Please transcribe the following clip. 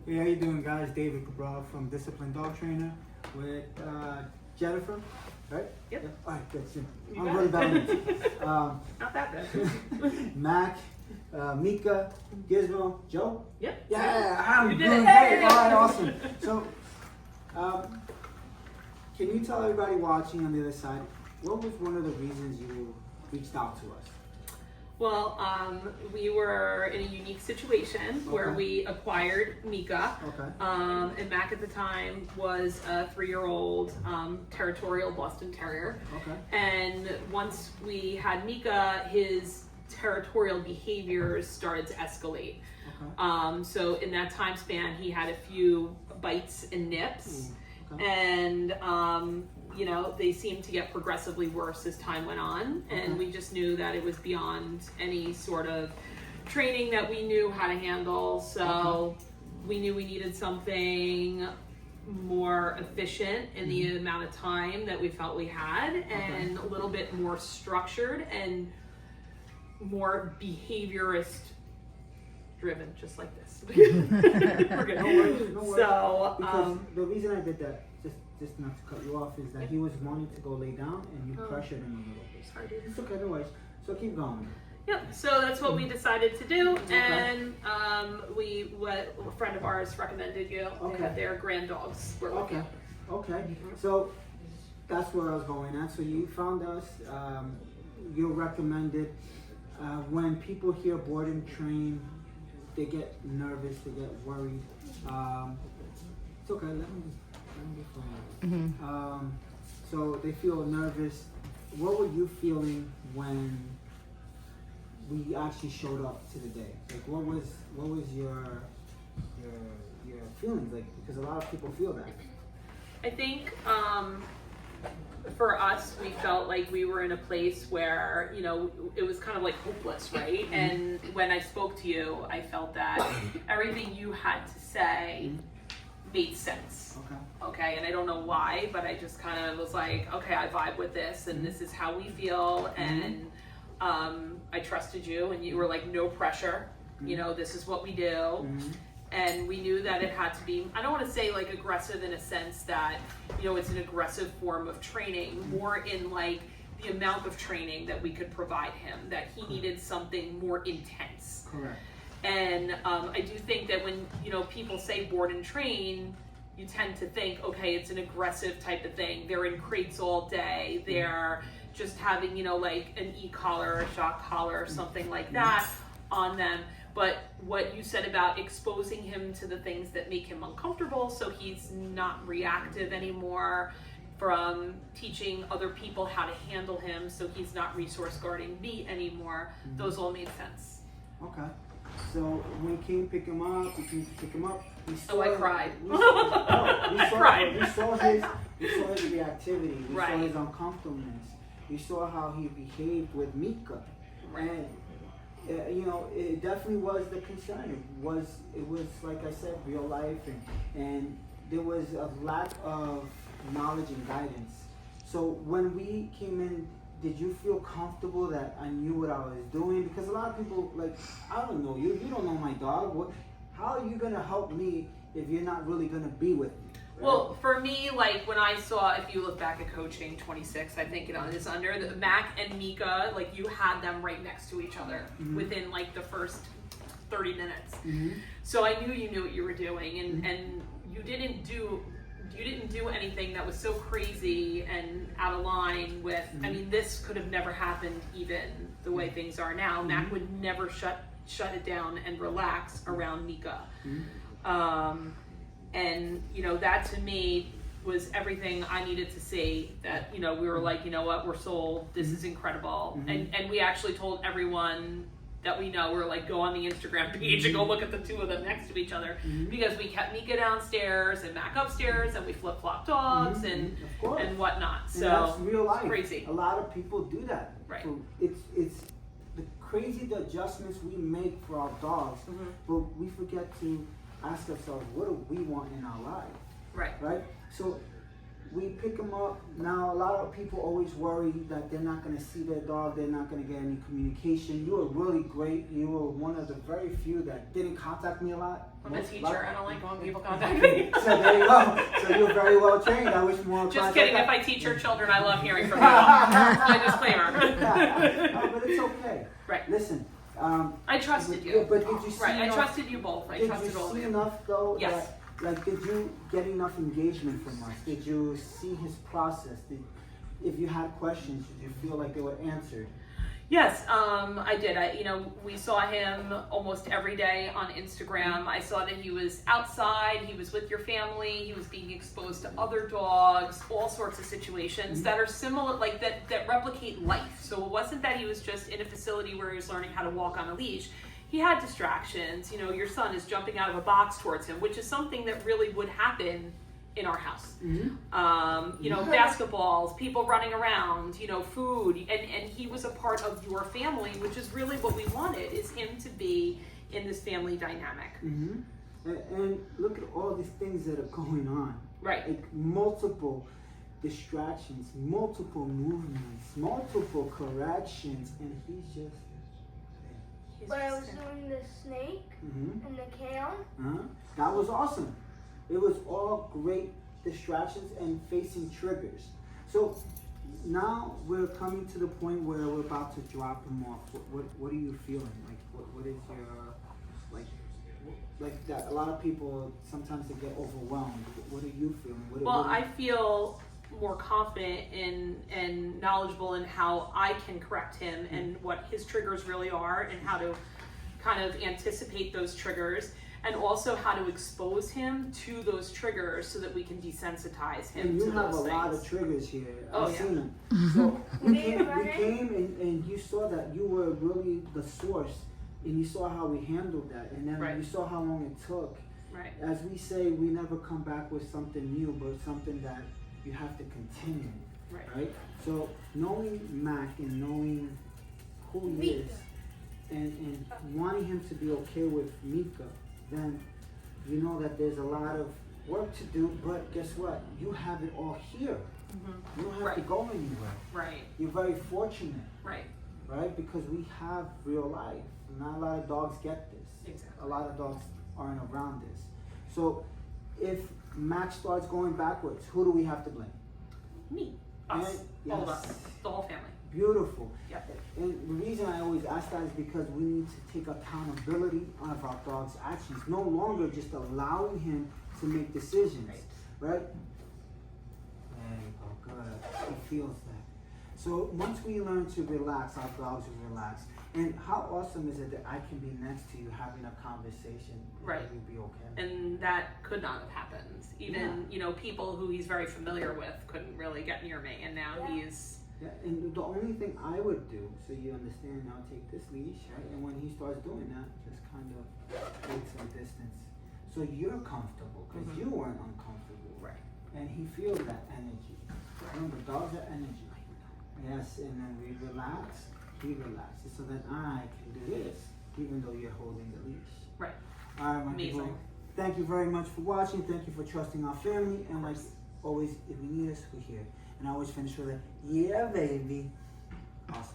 Hey, how you doing, guys? David Cabral from Disciplined Dog Trainer with Jennifer, right? Yep. All right, good. So, You I'm got really it. bad with Not that bad. Mac, Mika, Gizmo, Joe. Yep. Yeah, I'm You did doing it. great. All right, awesome. So, can you tell everybody watching on the other side, what was one of the reasons you reached out to us? Well, we were in a unique situation where Okay. we acquired Mika. Okay. And Mac at the time was a 3-year-old territorial Boston Terrier. Okay. And once we had Mika, his territorial behaviors started to escalate. Okay. So in that time span, he had a few bites and nips. Okay. And you know, they seemed to get progressively worse as time went on, and we just knew that it was beyond any sort of training that we knew how to handle. So we knew we needed something more efficient in the amount of time that we felt we had, and a little bit more structured and more behaviorist driven, just like this. We're good. No worries, no worries. So, because the reason I did that, just not to cut you off, is that he was wanting to go lay down and you pressured him a little bit. Sorry, dude. It's okay, no worries. So keep going. Yep. So that's what we decided to do, Okay. and what a friend of ours recommended you. Okay. They had their grand dogs were with Okay. you. Okay. So that's where I was going at. So you found us. You recommended. When people hear board and train, they get nervous. They get worried. It's okay. Let me be fine. So they feel nervous. What were you feeling when we actually showed up to the day? Like, what was your feelings like? Because a lot of people feel that. I think for us, we felt like we were in a place where, you know, it was kind of like hopeless, right? And when I spoke to you, I felt that everything you had to say made sense. Okay, and I don't know why, but I just kind of was like, okay, I vibe with this, and this is how we feel, and I trusted you, and you were like, no pressure, you know, this is what we do. And we knew that it had to be, I don't want to say like aggressive in a sense that, you know, it's an aggressive form of training, more in like the amount of training that we could provide him, that he needed something more intense. Correct. And I do think that when, you know, people say board and train, you tend to think, okay, it's an aggressive type of thing. They're in crates all day. They're just having, you know, like an e-collar or a shock collar or something like that on them. But what you said about exposing him to the things that make him uncomfortable, so he's not reactive anymore, from teaching other people how to handle him, so he's not resource guarding me anymore, those all made sense. Okay. So when we came pick him up, we saw I cried. I cried. We saw his reactivity. We Right. saw his uncomfortableness. We saw how he behaved with Mika. And you know, it definitely was the concern. It was like I said, real life, and there was a lack of knowledge and guidance. So when we came in, did you feel comfortable that I knew what I was doing? Because a lot of people, like, I don't know you. You don't know my dog. How are you gonna help me if you're not really gonna be with me? Right? Well, for me, like when I saw, if you look back at coaching 26, I think it is under the Mac and Mika, like you had them right next to each other within like the first 30 minutes. So I knew you knew what you were doing, and you didn't do anything that was so crazy and out of line with, I mean, this could have never happened even the way things are now. Mac would never shut it down and relax around Mika. And, you know, that to me was everything I needed to see, that, you know, we were like, you know what, we're sold, this is incredible. And we actually told everyone that we know, we're like, go on the Instagram page and go look at the two of them next to each other, because we kept Mika downstairs and Mac upstairs, and we flip-flop dogs and whatnot. So that's real life. Crazy. A lot of people do that. Right. So it's the crazy the adjustments we make for our dogs, but we forget to ask ourselves, what do we want in our life? Right. Right? So we pick them up. Now, a lot of people always worry that they're not going to see their dog, they're not going to get any communication. You were really great. You were one of the very few that didn't contact me a lot. I'm a teacher. I don't like when people contact me. So there you go. So you're very well trained. I wish more. Just kidding. If I teach your children, I love hearing from you. My disclaimer. No, but it's okay. Right. Listen. I trusted Yeah, you. but did you see Right. enough, I trusted you both. I trusted all of Did you see you. enough though? Yes. Like, did you get enough engagement from us? Did you see his process? If you had questions, did you feel like they were answered? Yes, I did. We saw him almost every day on Instagram. I saw that he was outside, he was with your family, he was being exposed to other dogs, all sorts of situations that are similar, like that replicate life. So it wasn't that he was just in a facility where he was learning how to walk on a leash. He had distractions. Your son is jumping out of a box towards him, which is something that really would happen in our house. Basketballs, people running around, food, and he was a part of your family, which is really what we wanted, is him to be in this family dynamic. And look at all these things that are going on. Right. Like multiple distractions, multiple movements, multiple corrections, and he's just But I was doing the snake and the kale. That was awesome. It was all great distractions and facing triggers. So now we're coming to the point where we're about to drop him off. What are you feeling? Like what is your like that? A lot of people sometimes they get overwhelmed. What are you feeling? I feel more confident and knowledgeable in how I can correct him and what his triggers really are and how to kind of anticipate those triggers and also how to expose him to those triggers so that we can desensitize him and to you have those a lot things. of triggers here. Oh, I've yeah. seen them. So we came and you saw that you were really the source, and you saw how we handled that, and then Right. you saw how long it took. Right. As we say, we never come back with something new, but something that you have to continue. Right. So knowing Mac and knowing who he is, and wanting him to be okay with Mika, then you know that there's a lot of work to do, but guess what? You have it all here. You don't have to go anywhere. Right. You're very fortunate, Right. right? Because we have real life. Not a lot of dogs get this. Exactly. A lot of dogs aren't around this. So if Max starts going backwards, who do we have to blame? Me. Us. And- All of yes. us. The whole family. Beautiful. Yep. And the reason I always ask that is because we need to take accountability of our dog's actions. No longer just allowing him to make decisions. Right? There you go. Good. He feels that. So once we learn to relax, our dogs will relax. And how awesome is it that I can be next to you having a conversation and Right. you'll be okay? And that could not have happened. Even, people who he's very familiar with couldn't really get near me. And now he's... Yeah, and the only thing I would do, so you understand, now take this leash, right? And when he starts doing that, just kind of make some distance. So you're comfortable, because you weren't uncomfortable. Right. And he feels that energy. Remember, dogs are energy. Yes, and then we relax, he relaxes, so that I can do this, even though you're holding the leash. Right. All right, my Amazing. people. Thank you very much for watching. Thank you for trusting our family. And like always, if you need us, we're here. And I always finish with a, yeah, baby. Awesome.